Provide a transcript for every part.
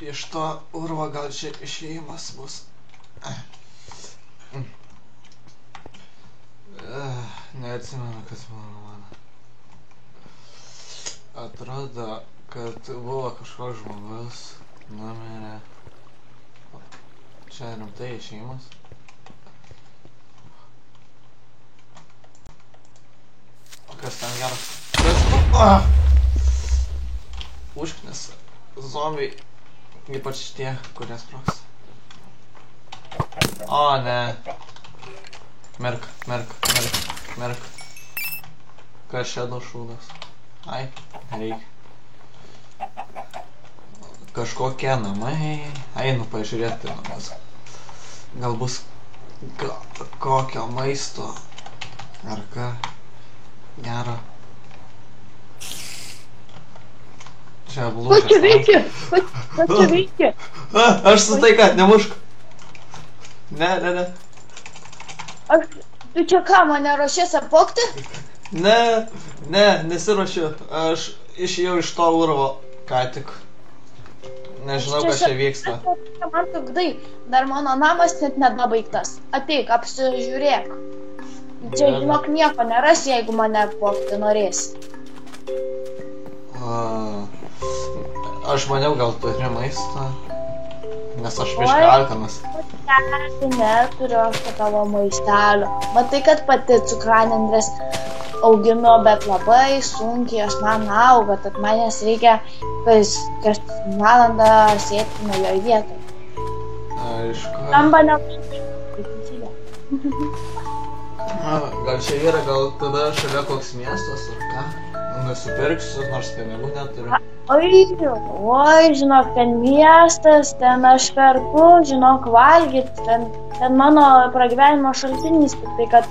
iš to urvo gal čia išėjimas bus. Neatsimenu, kas mano. Atrodo, kad buvo kažkoks žmogus, numirė. Čia rimtai išėjimas. Kas ten geras? Užknisa. Zombiai. Ypač tie, kurie sprogs. O, ne. Merk. Kas čia du šūdas? Ai, nereikia. Kažkokie namai. Einu pažiūrėti namus. Gal bus kokio maisto. Ar ką? Gero. Čia blūžės. Ko čia veikia? Aš su taika, nemušk. Ne. Tu čia ką, mane ruošies apvogti? Ne, nesiruošiu. Aš išėjau iš to urvo, ką tik. Nežinau, kas čia vyksta. Man trukdai, dar mano namas net nedabaigtas. Ateik, apsižiūrėk. Čia, žinok, nieko nerasi, jeigu mane apvogti norėsi. Aš maniau, gal turi maistą, nes aš biškai alkanas. Neturiu aš tavo maistelio. Matai, kad pati cukranendrės auginu, bet labai sunkiai aš man auga, tad manęs reikia kas valandą sėti naujoj vietoj. Aišku. Skamba nepasakyti. Gal čia yra, gal tada šalia koks miestas ar ką? Nusipirksiu, nors pinigų neturiu. Oi, žinok, ten miestas, ten aš perku, žinok, valgyt, ten mano pragyvenimo šaltinis, tik tai, kad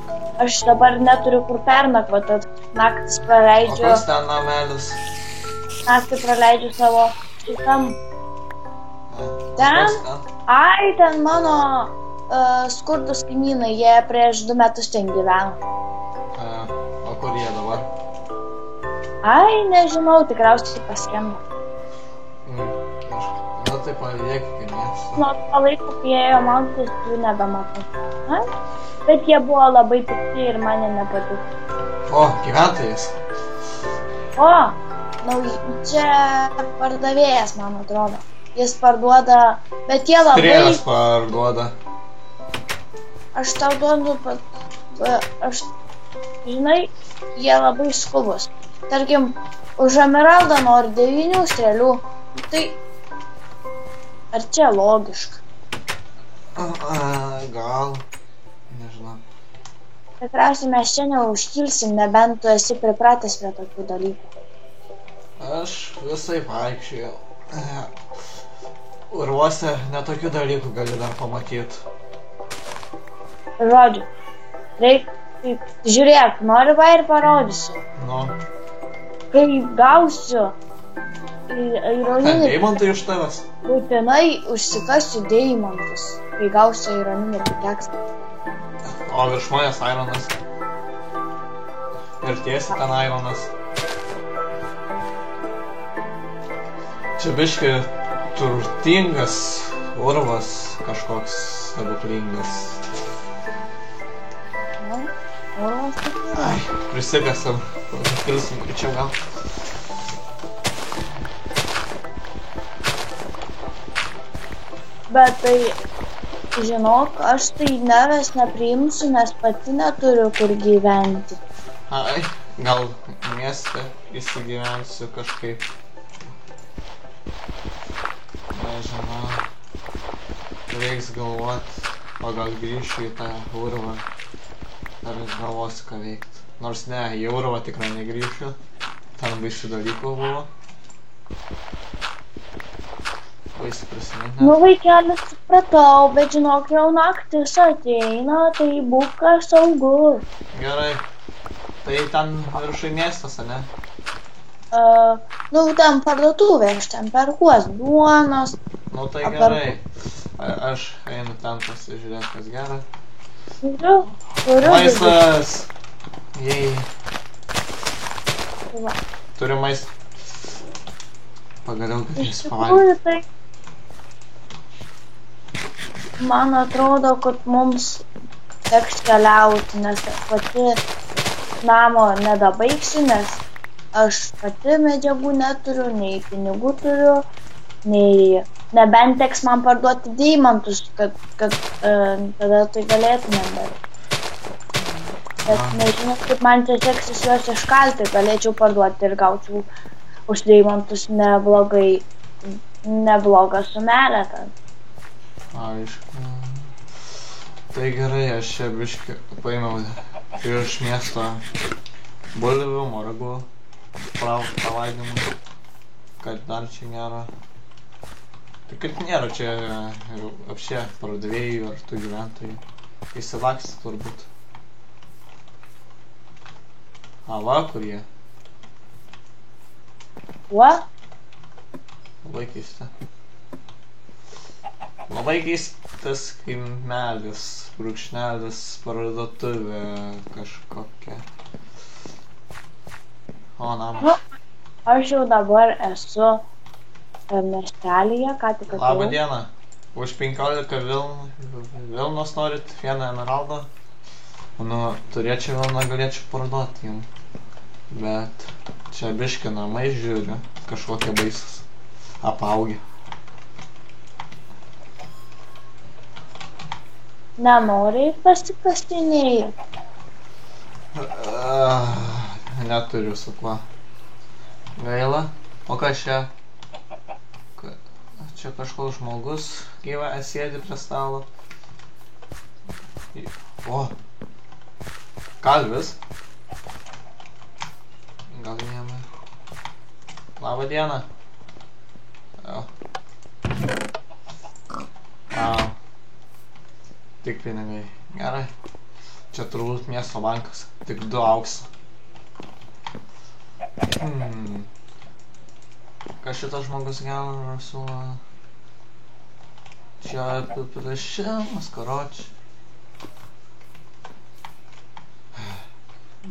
aš dabar neturiu kur pernakvot, tad naktis praleidžiu. O kas ten namelis? Naktį praleidžiu savo šitam. Ten? Ai, ten mano skurdus kaimynai, jie prieš 2 metus ten gyveno. O kur jie dabar? Ai, nežinau, tikriausiai paskendo. Nu tai paliekite miestą. Nuo to laiko, kai ėjo man, tai jų nebematau. Bet jie buvo labai pikti ir mane nepatiko. O, gyventojas. O, čia pardavėjas, man atrodo. Jis parduoda, bet jie labai... Strėles parduoda. Aš tau duodu, žinai, jie labai skubus. Tarkim, už emeraldą nori 9 strėlių. Tai... Ar čia logiška? Gal. Nežinau. Tikriausiai mes čia neužkilsim, nebent tu esi pripratęs prie tokių dalykų. Aš visai vaikščiojau. Urvuose netokių dalykų gali dar pamatyti. Žodžiu, žiūrėk, nori va ir parodysiu. Nu. Kai gausiu ironinį... Deimantai iš tavęs? Būtinai užsikasiu deimantus, kai gausiu ironinį pikeksą. O virš manęs ironas. Ir tiesi ten ironas. Čia biški turtingas urvas kažkoks stebuklingas. Ai, prisikasam. Kilsim greičiau gal. Bet tai, žinok, aš tai nevės nepriimsiu, nes pati neturiu kur gyventi. Ai, gal mieste įsigyvensiu kažkaip. Nežinau. Reiks galvot, o gal grįšiu į tą urvą. Ar galvosiu ką veikt. Nors ne, į urvą tikrai negrįšiu. Ten baisių dalykų buvo. Baisių prisiminti. Nu, vaikelis, supratau, bet žinok, jau naktis ateina, tai būk saugus. Gerai. Tai ten viršui miestas, ne? Nu, ten parduotuvė, aš ten perkuos duonos. Nu, tai gerai. Aš einu ten pasižiūrėti, kas gera. Turiu. Maistas! Jei. Turiu maistą. Pagaliau, kad jis pavalgė. Man atrodo, kad mums teks keliauti, nes pati namo nedabaigsiu, nes aš pati medžiagų neturiu, nei pinigų turiu, nei nebent teks man parduoti deimantus, kad tada tai galėtumėm daryti. Bet nežinau, kaip man čia seksis juos iškalti, galėčiau parduoti ir gaučiau už deimantus neblogą sumelę. Aišku. Tai gerai, aš čia biškį paėmiau iš miesto bulvių, morgų, pavalgymų, kad dar čia nėra. Tai kad nėra čia apšė pardavėjų ar tų gyventojų. Įsilaksti turbūt. Va, kur jie? Kuo? Labai keista. Labai keistas kaimelis, brūkšnelis, parduotuvė kažkokia. O, namas. Aš jau dabar esu miestelyje, ką tik atėjau. Labą dieną. Už 15 vilnos norit vieną emeraldą? Nu, turėčiau vilną, galėčiau parduoti jums. Bet čia biškį namai žiūriu, kažkokie baisus. Apaugę. Nenoriai pasikastinėjai. Neturiu su kuo. Gaila. O kas čia? Čia kažkoks žmogus gyva sėdi prie stalo. O! Kalvis. Gal jame. Labą dieną. Tik pinigai. Gerai. Čia turbūt miesto bankas. Tik 2 auksą. Kas šitas žmogus gero siūlo? Čia apiprašymas, karoči.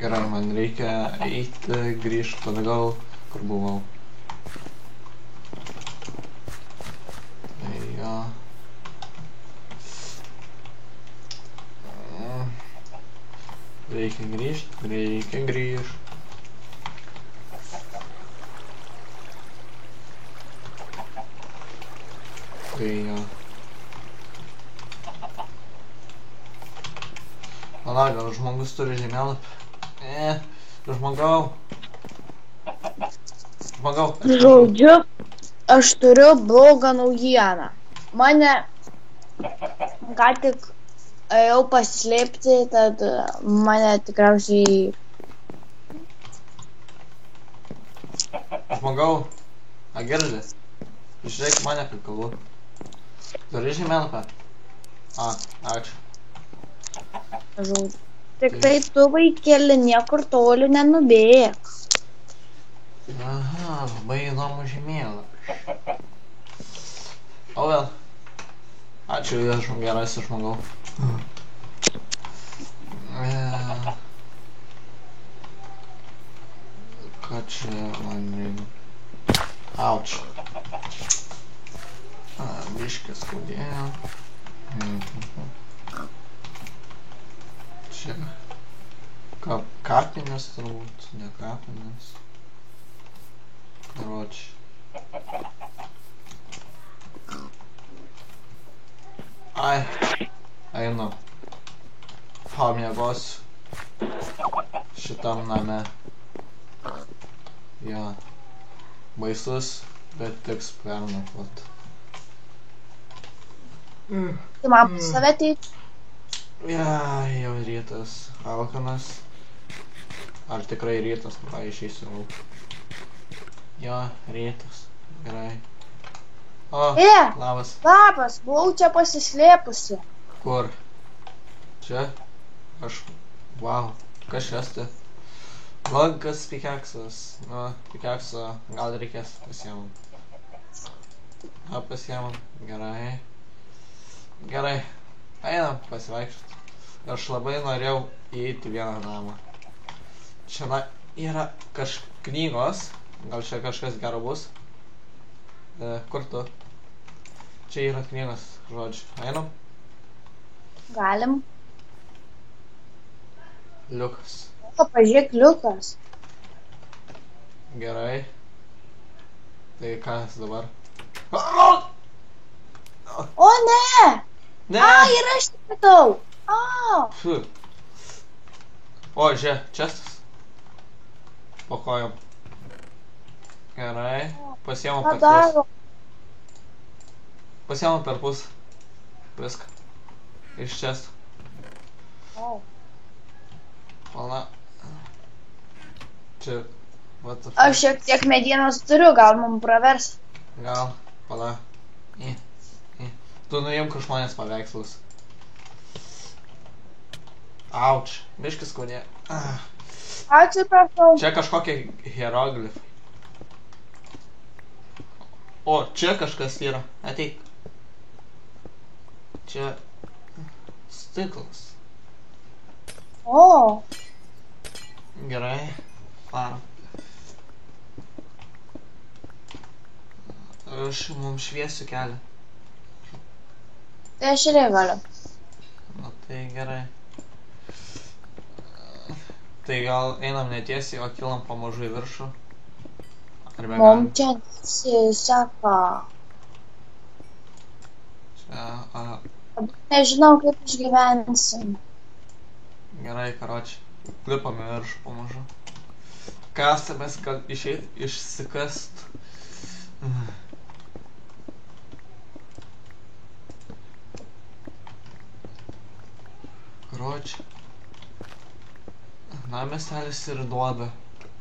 Gerai, man reikia eiti, grįžti atgal, kur buvau. Tai jo. Reikia grįžti. Tai jo. Pala, gal žmogus turi žemėlapį? Žmogau. Žodžiu, aš turiu blogą naujieną. Mane ką tik ėjau pasislėpti, tad mane tikriausiai... Žmogau, girdi? Žiūrėk mane, kaip kalbu. Turi žemėlapį? Ačiū. Žodžiu. Tik tai tu, vaikeli, niekur toli nenubėk. Aha, labai įdomu žemėlapį. O vėl. Ačiū, gerasis žmogau. Ką čia man reikia? Auč. Biškis skaudėjo. Čia kapinės turbūt, ne kapinės. Karoči. Ai, einu. Pamiegosiu šitam name. Jo. Baisus, bet teks pernakvot. Tai man pas save ateit? Jau rytas. Alkanas. Ar tikrai rytas? Išeisiu lauk. Jo, rytas. Gerai. O, labas. Labas, buvau čia pasislėpusi. Kur? Čia? Aš... Vau. Kas čia esti? Vankas pikeksas. Nu, pikekso gal reikės pasiemam. Pasiemam. Gerai. Gerai. Einam pasivaikščiot. Aš labai norėjau įeiti vieną namą. Čia yra knygos. Gal čia kažkas gero bus? Kur tu? Čia yra knygos, žodžiu. Einam? Galim. Liukas. O, pažiūrėk, Liukas. Gerai. Tai kas dabar? O, ne! Ne! A, ir aš tik matau. A, Pfu. O, žiūrėk, čestas. Po kojom. Gerai. Pasiemu ką per pus. daro? Pasiemu per pus. Viską. Iš često. O, Pala. Čia. What the fuck? aš šiek tiek medienos turiu, gal mum pravers. Gal. Pala. Į. Tu nuimk už manęs paveikslus. Auč. Biškis skaudė. Atsiprašau. Čia kažkokie hieroglifai. O, čia kažkas yra. Ateik. Čia stiklas. O, Gerai. Varom. Aš mums šviesiu kelią. tai aš ir galiu. Na tai gerai. Tai gal einam netiesiai, o kilam pamažu į viršų. Ar be galim? Mum čia nesiseka. Čia, Nežinau, kaip išgyvensim. gerai, karoči. Lipam į viršų pamažu. Kasamės, kad išeit, išsikast. Karoči. Na, miestelis ir duoda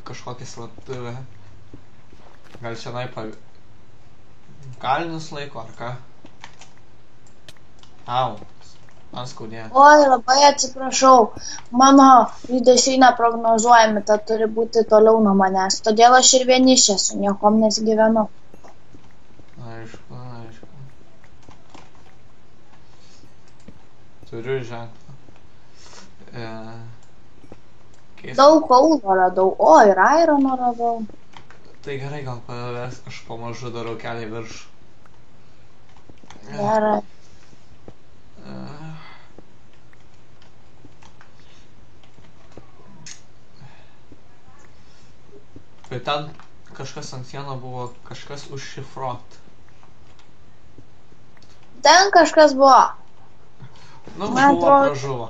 kažkokį slaptuvę. Gal šiandien kalinius laiko, ar ką? Au, man skaudėjo. Oi, labai atsiprašau. Mano judesiai neprognozuojami, tad turi būti toliau nuo manęs. Todėl aš ir vienišė esu, niekom nesigyvenu. Aišku, aišku. Turiu ženklą. Daug kaulo radau. O, ir airono radau. Tai gerai, gal pavės, aš pamažu darau kelią į viršų. Gerai. Tai ten kažkas ant sieno buvo, kažkas užšifruot. Ten kažkas buvo. Nu, Man buvo, atrodo- pražuvo.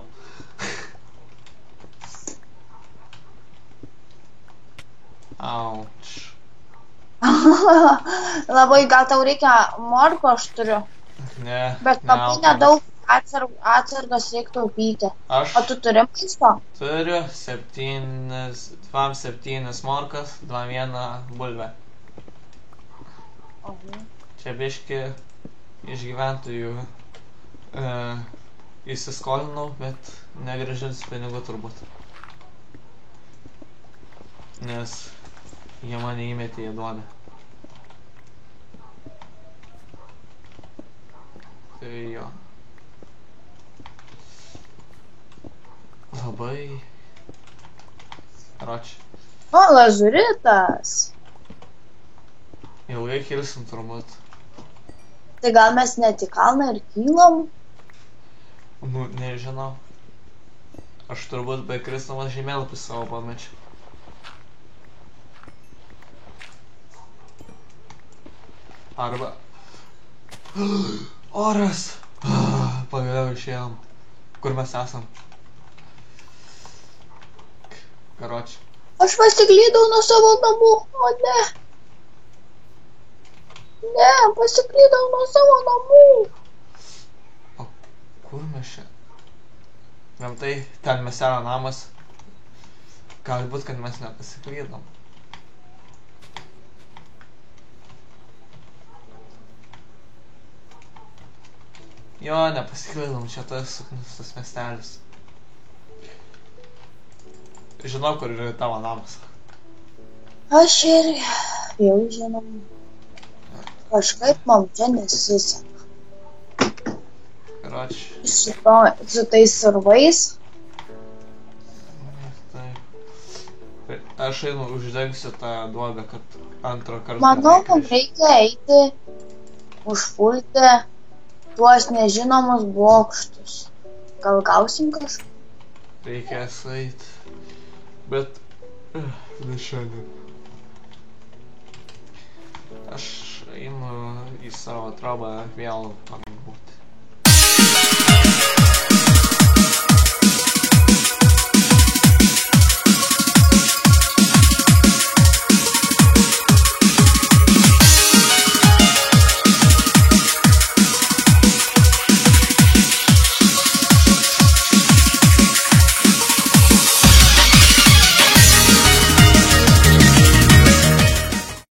Auč. Labai gal tau reikia morko, aš turiu. Ne, Bet labai neautorius. nedaug atsargas reikia taupyti. Aš O tu turi maisto? turiu 7 morkas, 2 bulvę. Čia biški iš gyventojų įsiskolinau, bet negrąžinsiu pinigų turbūt. Nes jie mane įmetė į duobę. Tai jo. Labai. Karoči. O, lazuritas. Ilgai kilsim turbūt. Tai gal mes net į kalną ir kylam? Nu, nežinau. Aš turbūt be kristamas žemėlapį savo pamečiau. Arba... Oras! Pagaliau išėjom. Kur mes esam? Karoči. Aš pasiklydau nuo savo namų, o ne. Ne, pasiklydau nuo savo namų. O kur mes čia? Gamtai, ten miestelio namas. Gali būt, kad mes nepasiklydom. Jo, nepasiklydom, čia tas miestelis. Žinau, kur yra tavo namas. Aš ir jau žinau. Kažkaip man čia nesiseka. Karoči. Su tais survais. Taip. Aš einu uždengsiu tą duobę, kad antrą kartą... Manau, mums reikia eiti užpulti tuos nežinomus bokštus. gal gausim kažką? Reikės eit. Bet... ne šiandien. Aš einu į savo trobą vėl